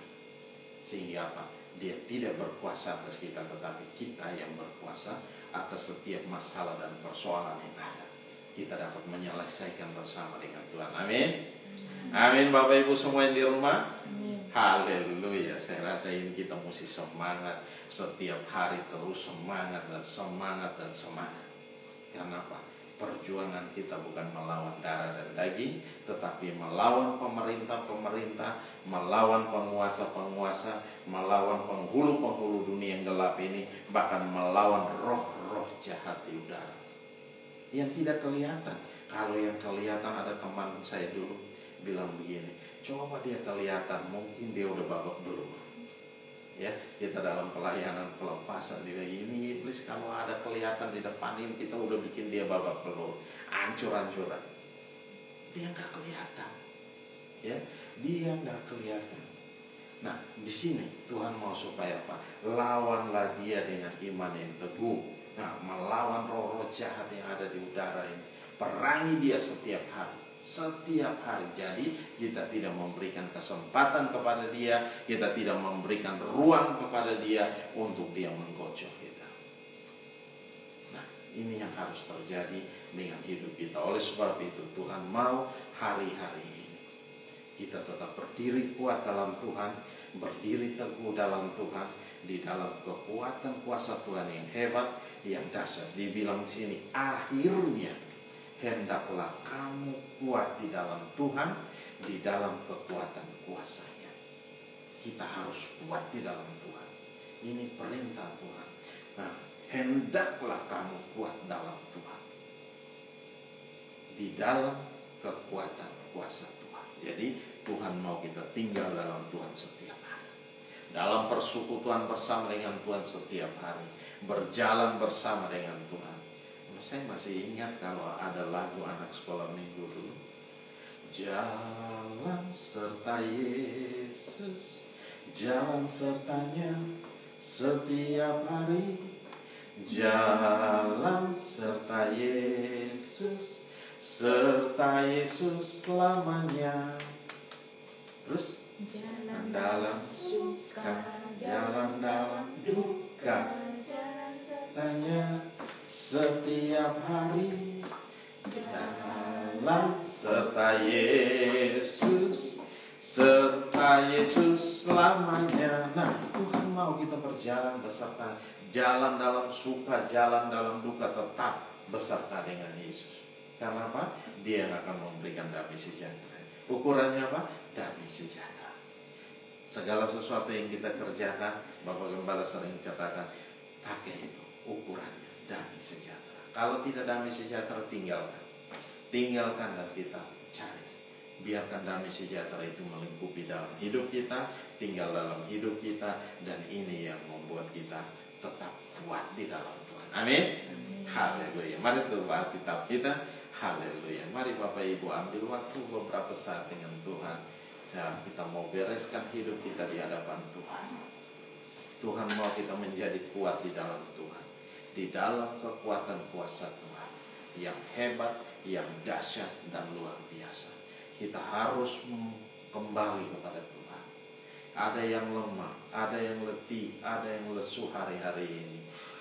Sehingga apa? Dia tidak berkuasa atas kita, tetapi kita yang berkuasa atas setiap masalah dan persoalan yang ada. Kita dapat menyelesaikan bersama dengan Tuhan. Amin. Amin. Bapak Ibu semua yang di rumah. Haleluya. Saya rasa ini kita mesti semangat setiap hari, terus semangat dan semangat dan semangat. Karena apa? Perjuangan kita bukan melawan darah dan daging, tetapi melawan pemerintah-pemerintah, melawan penguasa-penguasa, melawan penghulu-penghulu dunia yang gelap ini, bahkan melawan roh-roh jahat di udara yang tidak kelihatan. Kalau yang kelihatan, ada teman saya dulu bilang begini, coba dia kelihatan, mungkin dia udah babak belur. Ya, kita dalam pelayanan pelepasan dia ini iblis kalau ada kelihatan di depan ini kita udah bikin dia babak belur, hancur-hancuran. Dia nggak kelihatan, ya, dia nggak kelihatan. Nah, di sini Tuhan mau supaya apa? Lawanlah dia dengan iman yang teguh. Nah, melawan roh-roh jahat yang ada di udara ini. Perangi dia setiap hari. Setiap hari. Jadi kita tidak memberikan kesempatan kepada dia, kita tidak memberikan ruang kepada dia untuk dia menggocok kita. Nah, ini yang harus terjadi dengan hidup kita. Oleh sebab itu Tuhan mau hari-hari ini kita tetap berdiri kuat dalam Tuhan, berdiri teguh dalam Tuhan, di dalam kekuatan kuasa Tuhan yang hebat, yang dahsyat. Dibilang di sini akhirnya hendaklah kamu kuat di dalam Tuhan, di dalam kekuatan kuasa-Nya. Kita harus kuat di dalam Tuhan. Ini perintah Tuhan. Nah, hendaklah kamu kuat dalam Tuhan, di dalam kekuatan kuasa Tuhan. Jadi Tuhan mau kita tinggal dalam Tuhan setiap hari, dalam persekutuan bersama dengan Tuhan setiap hari, berjalan bersama dengan Tuhan. Saya masih ingat kalau ada lagu anak sekolah minggu dulu, jalan serta Yesus, jalan sertanya setiap hari, jalan serta Yesus, serta Yesus selamanya. Terus jalan dalam suka, jalan dalam duka, sertanya setiap hari, jalan serta Yesus, serta Yesus selamanya. Nah, Tuhan mau kita berjalan beserta, jalan dalam suka, jalan dalam duka, tetap beserta dengan Yesus. Karena apa? Dia yang akan memberikan damai sejahtera. Ukurannya apa? Damai sejahtera. Segala sesuatu yang kita kerjakan, Bapak Gembala sering katakan, pakai itu ukurannya, damai sejahtera. Kalau tidak damai sejahtera, tinggalkan. Tinggalkan dan kita cari. Biarkan damai sejahtera itu melingkupi dalam hidup kita, tinggal dalam hidup kita, dan ini yang membuat kita tetap kuat di dalam Tuhan. Amin. Haleluya. Mari tutup Alkitab kita. Haleluya. Mari Bapak Ibu ambil waktu beberapa saat dengan Tuhan. Dan kita mau bereskan hidup kita di hadapan Tuhan. Tuhan mau kita menjadi kuat di dalam Tuhan, di dalam kekuatan kuasa Tuhan yang hebat, yang dahsyat dan luar biasa. Kita harus kembali kepada Tuhan. Ada yang lemah, ada yang letih, ada yang lesu hari-hari ini,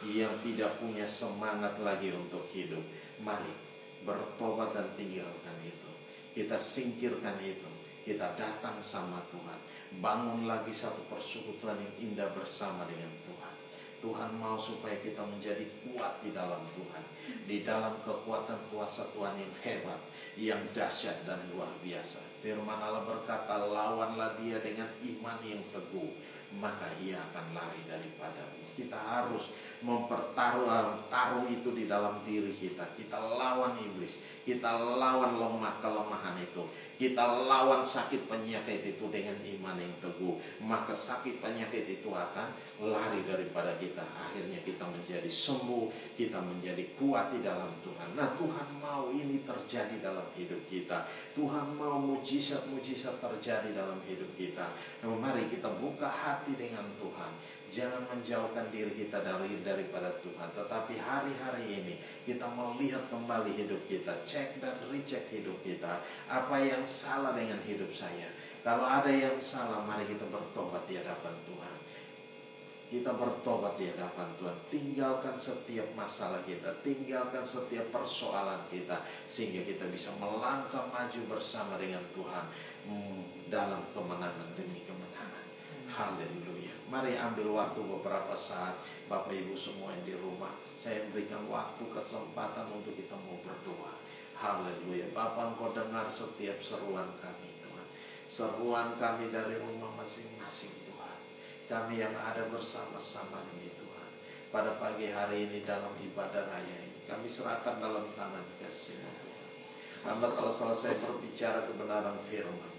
yang tidak punya semangat lagi untuk hidup. Mari bertobat dan tinggalkan itu. Kita singkirkan itu. Kita datang sama Tuhan. Bangun lagi satu persekutuan yang indah bersama dengan Tuhan. Tuhan mau supaya kita menjadi kuat di dalam Tuhan, di dalam kekuatan kuasa Tuhan yang hebat, yang dahsyat dan luar biasa. Firman Allah berkata, lawanlah dia dengan iman yang teguh, maka ia akan lari daripadamu. Kita harus taruh itu di dalam diri kita. Kita lawan iblis, kita lawan kelemahan itu, kita lawan sakit penyakit itu dengan iman yang teguh, maka sakit penyakit itu akan lari daripada kita. Akhirnya kita menjadi sembuh, kita menjadi kuat di dalam Tuhan. Nah, Tuhan mau ini terjadi dalam hidup kita. Tuhan mau mujizat-mujizat terjadi dalam hidup kita. Nah, mari kita buka hati dengan Tuhan. Jangan menjauhkan diri kita daripada Tuhan. Tetapi hari-hari ini kita melihat kembali hidup kita, cek dan recheck hidup kita. Apa yang salah dengan hidup saya? Kalau ada yang salah, mari kita bertobat di hadapan Tuhan. Kita bertobat di hadapan Tuhan. Tinggalkan setiap masalah kita, tinggalkan setiap persoalan kita, sehingga kita bisa melangkah maju bersama dengan Tuhan dalam kemenangan demi kemenangan. Haleluya. Mari ambil waktu beberapa saat, Bapak Ibu semua yang di rumah. Saya berikan waktu kesempatan untuk kita mau berdoa. Haleluya. Bapak, Engkau dengar setiap seruan kami, Tuhan. Seruan kami dari rumah masing-masing, Tuhan. Kami yang ada bersama-sama ini, Tuhan. Pada pagi hari ini dalam ibadah raya ini, kami serahkan dalam tangan kasih-Mu, Tuhan. Karena telah selesai berbicara kebenaran firman,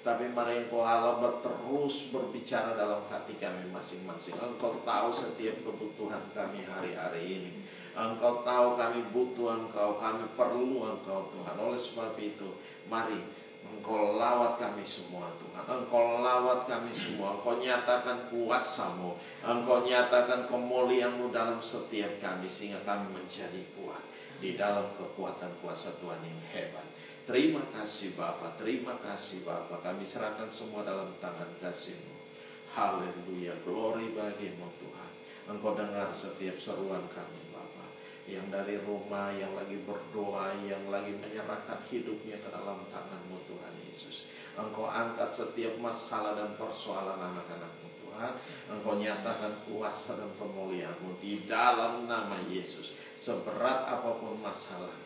tapi mari Engkau Allah terus berbicara dalam hati kami masing-masing. Engkau tahu setiap kebutuhan kami hari-hari ini. Engkau tahu kami butuh Engkau, kami perlu Engkau Tuhan. Oleh sebab itu, mari Engkau lawat kami semua Tuhan. Engkau lawat kami semua. Engkau nyatakan kuasa-Mu. Engkau nyatakan kemuliaan-Mu dalam setiap kami, sehingga kami menjadi kuat di dalam kekuatan kuasa Tuhan yang hebat. Terima kasih Bapa, terima kasih Bapa. Kami serahkan semua dalam tangan kasih-Mu. Haleluya, glory bagi-Mu Tuhan. Engkau dengar setiap seruan kami Bapa, yang dari rumah, yang lagi berdoa, yang lagi menyerahkan hidupnya ke dalam tangan-Mu Tuhan Yesus. Engkau angkat setiap masalah dan persoalan anak-anak-Mu Tuhan. Engkau nyatakan kuasa dan kemuliaan-Mu di dalam nama Yesus. Seberat apapun masalah,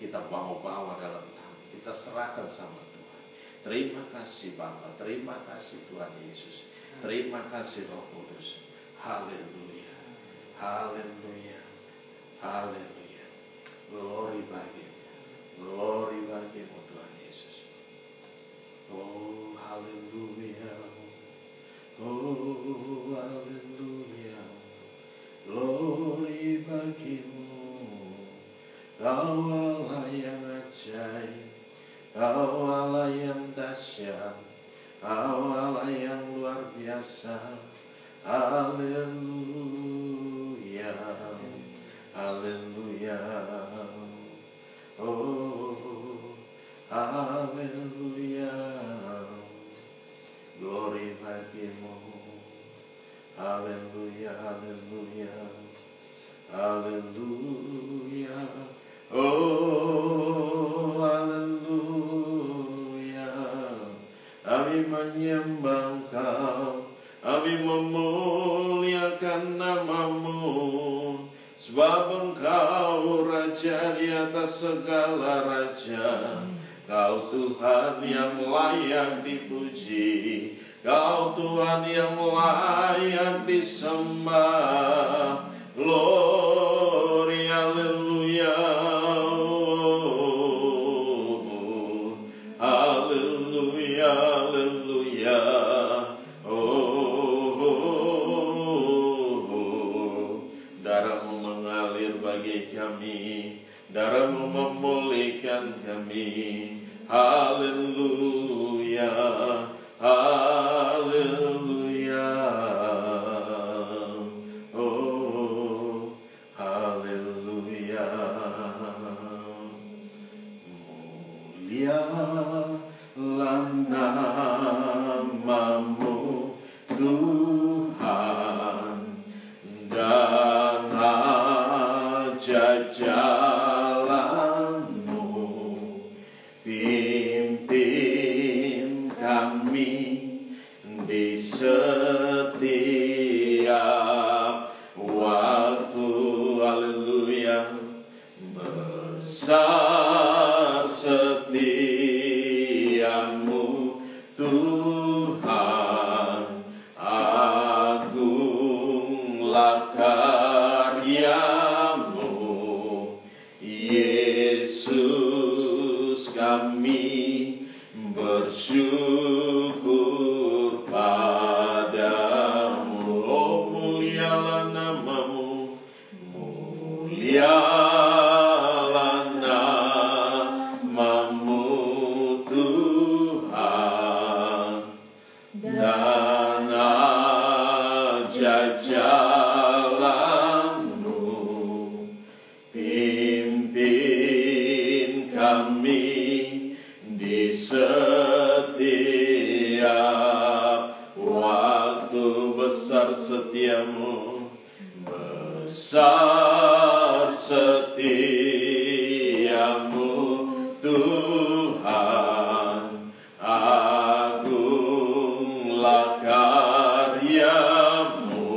kita bawa dalam tangan, kita serahkan sama Tuhan. Terima kasih Bapa, terima kasih Tuhan Yesus, terima kasih Roh Kudus. Haleluya, haleluya, haleluya. Glory bagi-Mu, glory bagi-Mu Tuhan Yesus. Oh haleluya, oh haleluya, glory bagi-Mu. Kau Allah yang ajaib, Kau Allah yang dahsyat, Kau Allah yang luar biasa. Haleluya, haleluya. Oh, haleluya. Glory bagi-Mu. Haleluya, haleluya, haleluya. Oh haleluya, kami menyembah Engkau, kami memuliakan nama-Mu, sebab Engkau Raja di atas segala raja. Kau Tuhan yang layak dipuji, Kau Tuhan yang layak disembah. Glory, haleluya, haleluya, haleluya. Darah-Mu mengalir bagi kami, darah-Mu memulihkan kami. Haleluya, haleluya. Oh haleluya. Mulialah nama-Mu Tuhan, dan aja jalan-Mu. Pimpin kami di setiap waktu. Haleluya. Besar setiamu Tuhan, agunglah karya-Mu. Yesus, kami bersyukur padamu. Oh mulialah nama-Mu, mulialah nama-Mu Tuhan, dan aja jalan-Mu. Pimpin kami di setiap waktu. Besar setia-Mu, besar setia-Mu Tuhan, agunglah karya-Mu.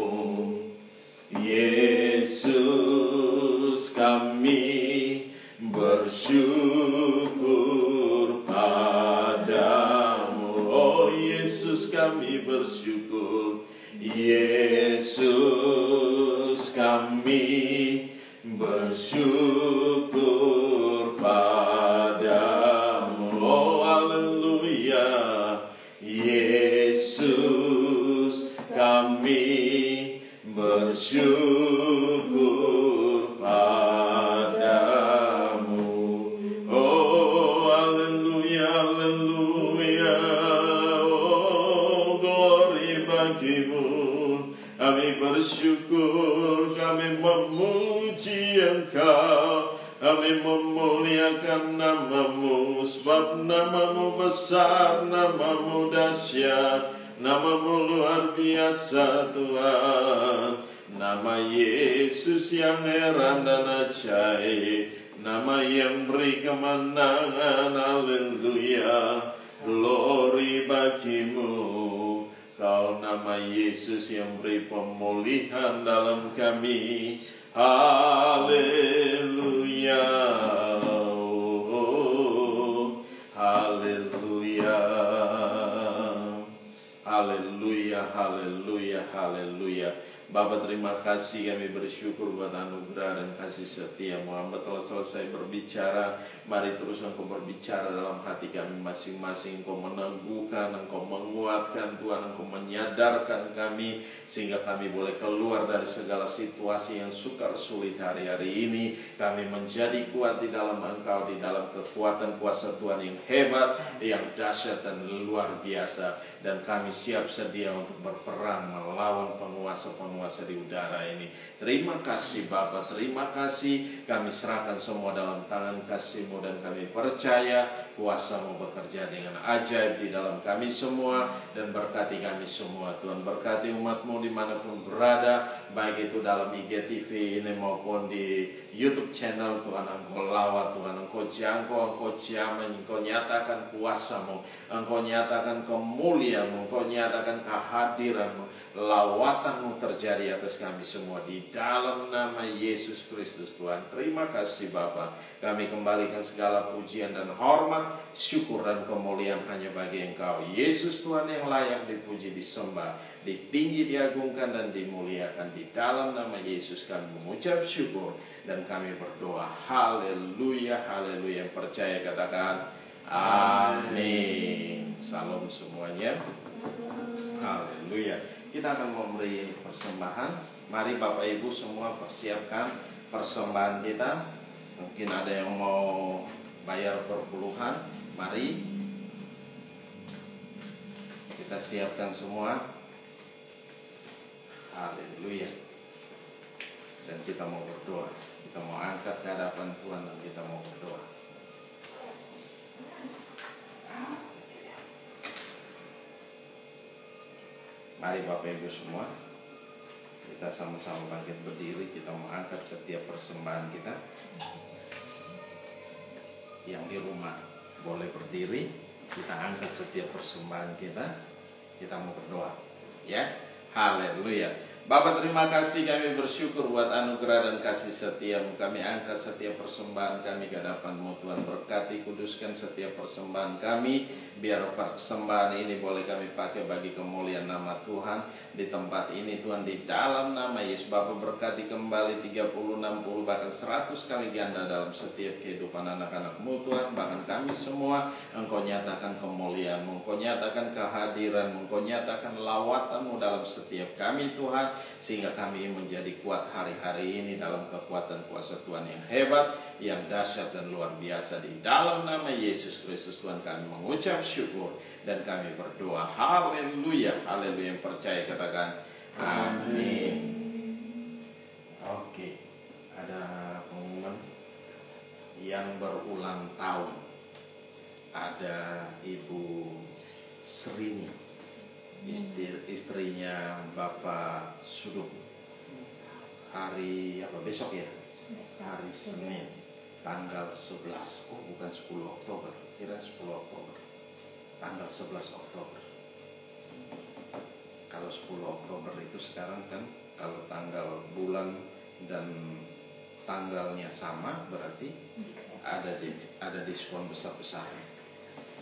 Yesus, kami bersyukur padamu. Oh Yesus, kami bersyukur. Yesus, kami bersyukur padamu. Oh haleluya, bagimu. Kami bersyukur, kami memuji Engkau, kami memuliakan namamu, sebab namamu besar, namamu dahsyat, namamu luar biasa Tuhan. Nama Yesus yang heran dan ajaib, nama yang beri kemenangan. Haleluya, glory bagimu. Kau nama Yesus yang beri pemulihan dalam kami. Haleluya, oh, haleluya, haleluya, haleluya, haleluya. Bapa, terima kasih, kami bersyukur buat anugerah dan kasih setia-Mu. Hamba telah selesai berbicara, mari terus Engkau berbicara dalam hati kami masing-masing. Engkau meneguhkan, Engkau menguatkan Tuhan, Engkau menyadarkan kami, sehingga kami boleh keluar dari segala situasi yang sukar sulit hari-hari ini. Kami menjadi kuat di dalam Engkau, di dalam kekuatan kuasa Tuhan yang hebat, yang dahsyat dan luar biasa. Dan kami siap sedia untuk berperang melawan penguasa-penguasa di udara ini. Terima kasih Bapa, terima kasih. Kami serahkan semua dalam tangan kasih-Mu, dan kami percaya kuasa-Mu bekerja dengan ajaib di dalam kami semua, dan berkati kami semua Tuhan. Berkati umat-Mu dimanapun berada, baik itu dalam IGTV ini maupun di YouTube channel Tuhan. Engkau lawat Tuhan, Engkau jangkau, Engkau jamah, Engkau nyatakan kuasa-Mu, Engkau nyatakan kemuliaan-Mu, Engkau nyatakan kehadiran-Mu, lawatan-Mu terjadi atas kami semua di dalam nama Yesus Kristus Tuhan. Terima kasih Bapa. Kami kembalikan segala pujian dan hormat, syukur dan kemuliaan hanya bagi Engkau Yesus Tuhan, yang layak dipuji, disembah, ditinggi, diagungkan dan dimuliakan. Di dalam nama Yesus kami mengucap syukur dan kami berdoa. Haleluya, haleluya. Yang percaya katakan amin. Salam semuanya. Haleluya. Kita akan memberi persembahan. Mari Bapak Ibu semua persiapkan persembahan kita. Mungkin ada yang mau bayar perpuluhan. Mari kita siapkan semua. Haleluya. Dan kita mau berdoa. Kita mau angkat ke hadapan Tuhan dan kita mau berdoa. Mari Bapak Ibu semua, kita sama-sama bangkit berdiri. Kita mau angkat setiap persembahan kita. Yang di rumah boleh berdiri. Kita angkat setiap persembahan kita. Kita mau berdoa, ya. Haleluya. Bapa, terima kasih, kami bersyukur buat anugerah dan kasih setia-Mu. Kami angkat setiap persembahan kami ke hadapan-Mu Tuhan. Berkati, kuduskan setiap persembahan kami, biar persembahan ini boleh kami pakai bagi kemuliaan nama Tuhan di tempat ini Tuhan, di dalam nama Yesus. Bapa, berkati kembali 30, 60, bahkan 100 kali ganda dalam setiap kehidupan anak-anak-Mu Tuhan. Bahkan kami semua, Engkau nyatakan kemuliaan-Mu, Engkau nyatakan kehadiran-Mu, Engkau nyatakan lawatan-Mu dalam setiap kami Tuhan, sehingga kami menjadi kuat hari-hari ini dalam kekuatan kuasa Tuhan yang hebat, yang dahsyat dan luar biasa. Di dalam nama Yesus Kristus Tuhan kami mengucap syukur dan kami berdoa. Haleluya, haleluya. Yang percaya katakan amin. Oke, ada pengumuman yang berulang tahun. Ada Ibu Srini, istrinya Bapak Sudung. Hari apa besok ya? Hari Senin tanggal 11. Oh, bukan 10 Oktober. Kira 10 Oktober. Tanggal 11 Oktober. Kalau 10 Oktober itu sekarang kan, kalau tanggal bulan dan tanggalnya sama, berarti ada diskon besar-besaran.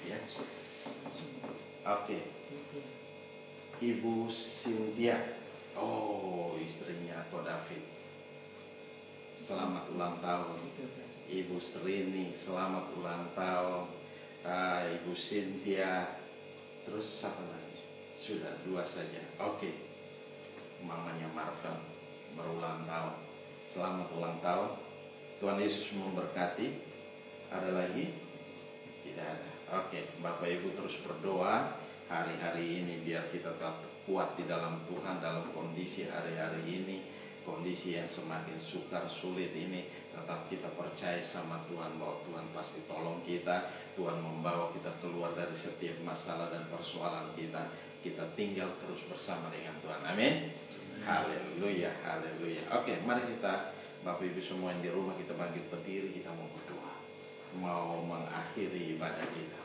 Ya. Oke. Ibu Cynthia, oh istrinya Ko David, selamat ulang tahun. Ibu Srini, selamat ulang tahun. Ibu Cynthia, terus siapa lagi? Sudah 2 saja. Oke. Mamanya Marvel berulang tahun. Selamat ulang tahun. Tuhan Yesus memberkati. Ada lagi? Tidak ada. Oke, Bapak Ibu terus berdoa. hari-hari ini biar kita tetap kuat di dalam Tuhan dalam kondisi hari-hari ini, kondisi yang semakin sukar sulit ini. Tetap kita percaya sama Tuhan bahwa Tuhan pasti tolong kita. Tuhan membawa kita keluar dari setiap masalah dan persoalan kita. Kita tinggal terus bersama dengan Tuhan. Amin. Haleluya, haleluya. Oke, mari kita Bapak Ibu semua yang di rumah, kita bangkit berdiri, kita mau berdoa, mau mengakhiri ibadah kita.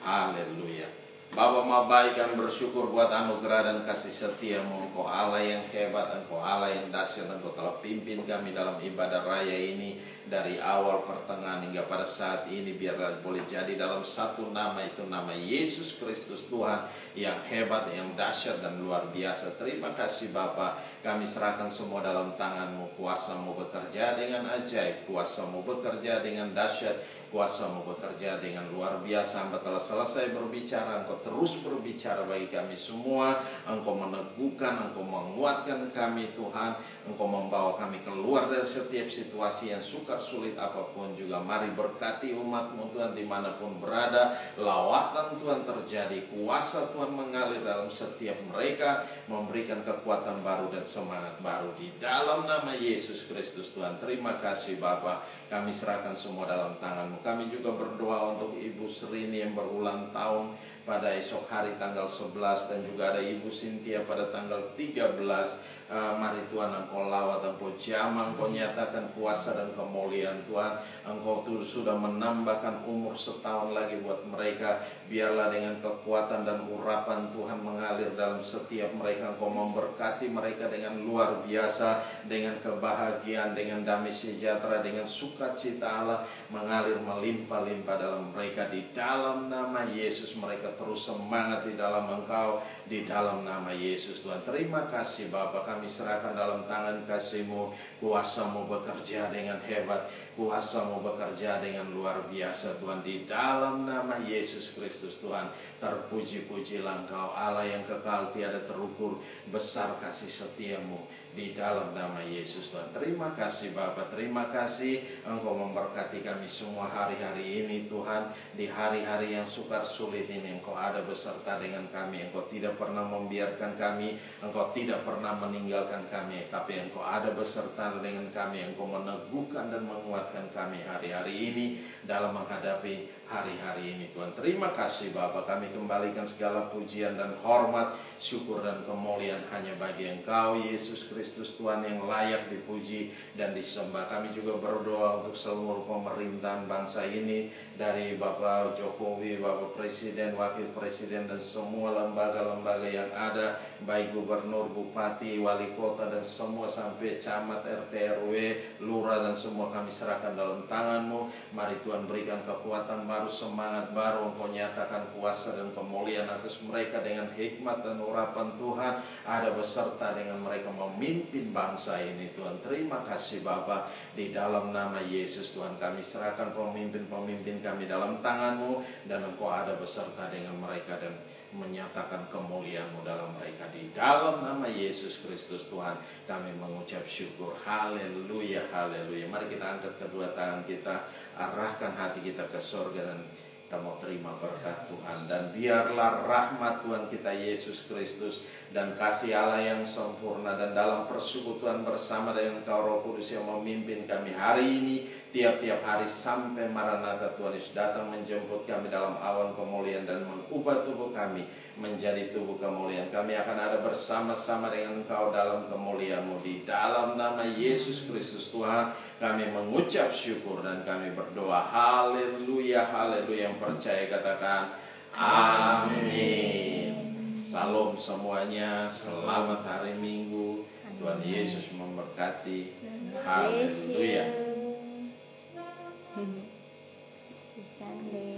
Haleluya. Bapa mau baik, kami bersyukur buat anugerah dan kasih setia-Mu. Engkau Allah yang hebat, Engkau Allah yang dahsyat. Engkau telah pimpin kami dalam ibadah raya ini dari awal, pertengahan hingga pada saat ini. Biarlah boleh jadi dalam satu nama, itu nama Yesus Kristus Tuhan yang hebat, yang dahsyat dan luar biasa. Terima kasih Bapa. Kami serahkan semua dalam tangan-Mu. Kuasa-Mu bekerja dengan ajaib, Kuasa-Mu bekerja dengan dahsyat, Kuasa-Mu bekerja dengan luar biasa. Hamba telah selesai berbicara, Engkau terus berbicara bagi kami semua. Engkau meneguhkan, Engkau menguatkan kami Tuhan. Engkau membawa kami keluar dari setiap situasi yang sukar sulit apapun juga. Mari berkati umat-Mu Tuhan dimanapun berada. Lawatan Tuhan terjadi, kuasa Tuhan mengalir dalam setiap mereka, memberikan kekuatan baru dan semangat baru di dalam nama Yesus Kristus Tuhan. Terima kasih Bapa. Kami serahkan semua dalam tangan-Mu. Kami juga berdoa untuk Ibu Srini yang berulang tahun pada esok hari tanggal 11, dan juga ada Ibu Cynthia pada tanggal 13. Mari Tuhan Engkau lawat, Engkau jamah, Engkau nyatakan kuasa dan kemuliaan Tuhan. Engkau sudah menambahkan umur setahun lagi buat mereka. Biarlah dengan kekuatan dan urapan Tuhan mengalir dalam setiap mereka. Engkau memberkati mereka dengan luar biasa, dengan kebahagiaan, dengan damai sejahtera, dengan sukacita Allah mengalir melimpah-limpah dalam mereka. Di dalam nama Yesus mereka terus semangat di dalam Engkau, di dalam nama Yesus Tuhan. Terima kasih Bapa, kami serahkan dalam tangan kasih-Mu. Kuasa-Mu bekerja dengan hebat, Kuasa-Mu bekerja dengan luar biasa Tuhan. Di dalam nama Yesus Kristus Tuhan. Terpuji-pujilah Engkau Allah yang kekal tiada terukur, besar kasih setia-Mu di dalam nama Yesus Tuhan. Terima kasih Bapa, terima kasih Engkau memberkati kami semua hari-hari ini Tuhan. Di hari-hari yang sukar sulit ini Engkau ada beserta dengan kami. Engkau tidak pernah membiarkan kami, Engkau tidak pernah meninggalkan kami, tapi Engkau ada beserta dengan kami. Engkau meneguhkan dan menguatkan kami hari-hari ini dalam menghadapi hari-hari ini Tuhan. Terima kasih Bapa, kami kembalikan segala pujian dan hormat, syukur dan kemuliaan hanya bagi Engkau Yesus Kristus Tuhan yang layak dipuji dan disembah. Kami juga berdoa untuk seluruh pemerintahan bangsa ini, dari Bapak Jokowi, Bapak Presiden, Wakil Presiden, dan semua lembaga-lembaga yang ada, baik gubernur, bupati, wali kota, dan semua sampai camat, RT, RW, lurah, dan semua kami serahkan dalam tangan-Mu. Mari Tuhan berikan kekuatan baru, semangat baru. Engkau nyatakan kuasa dan kemuliaan atas mereka dengan hikmat dan urapan Tuhan. Ada beserta dengan mereka memimpin bangsa ini Tuhan. Terima kasih Bapa. Di dalam nama Yesus Tuhan kami serahkan pemimpin-pemimpin kami dalam tangan-Mu, dan Engkau ada beserta dengan mereka dan menyatakan kemuliaan-Mu dalam mereka. Di dalam nama Yesus Kristus Tuhan kami mengucap syukur. Haleluya, haleluya. Mari kita angkat kedua tangan kita, arahkan hati kita ke surga, dan kita mau terima berkat Tuhan. Dan biarlah rahmat Tuhan kita Yesus Kristus dan kasih Allah yang sempurna, dan dalam persekutuan bersama dengan Engkau Roh Kudus yang memimpin kami hari ini, tiap-tiap hari sampai Maranatha Tuhan Yesus datang menjemput kami dalam awan kemuliaan dan mengubah tubuh kami menjadi tubuh kemuliaan. Kami akan ada bersama-sama dengan Engkau dalam kemuliaan-Mu. Di dalam nama Yesus Kristus Tuhan kami mengucap syukur dan kami berdoa. Haleluya, haleluya. Yang percaya katakan amin. Salam semuanya, selamat hari Minggu. Tuhan Yesus memberkati. Haleluya. Sunday.